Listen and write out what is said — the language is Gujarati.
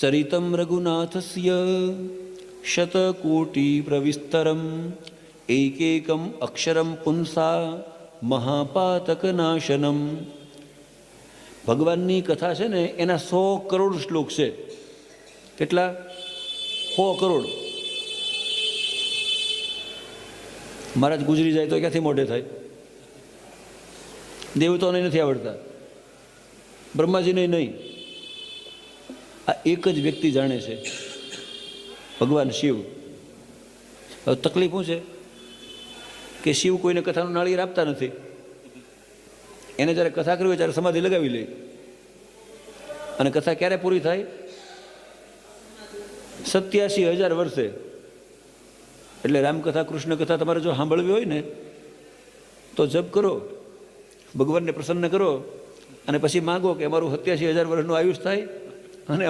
ચરિતમ રઘુનાથસ્ય શતકોટિ પ્રવિસ્તરમ એકૈકમ અક્ષરમ પુંસા મહાપાતક નાશનમ. ભગવાનની કથા છે ને એના 100 કરોડ શ્લોક છે. કેટલા? 100 કરોડ. મહારાજ ગુજરી જાય તો ક્યાંથી મોઢે થાય? દેવતાઓને નથી આવડતા, બ્રહ્માજીને નહીં. આ એક જ વ્યક્તિ જાણે છે, ભગવાન શિવ. હવે તકલીફ શું છે કે શિવ કોઈને કથાનું નાળિયેર આપતા નથી. એને જ્યારે કથા કરવી હોય ત્યારે સમાધિ લગાવી લે. અને કથા ક્યારે પૂરી થાય? 87,000 વર્ષે. એટલે રામકથા કૃષ્ણ કથા તમારે જો સાંભળવી હોય ને તો જપ કરો, ભગવાનને પ્રસન્ન કરો અને પછી માગો કે અમારું 87,000 વર્ષનું આયુષ થાય અને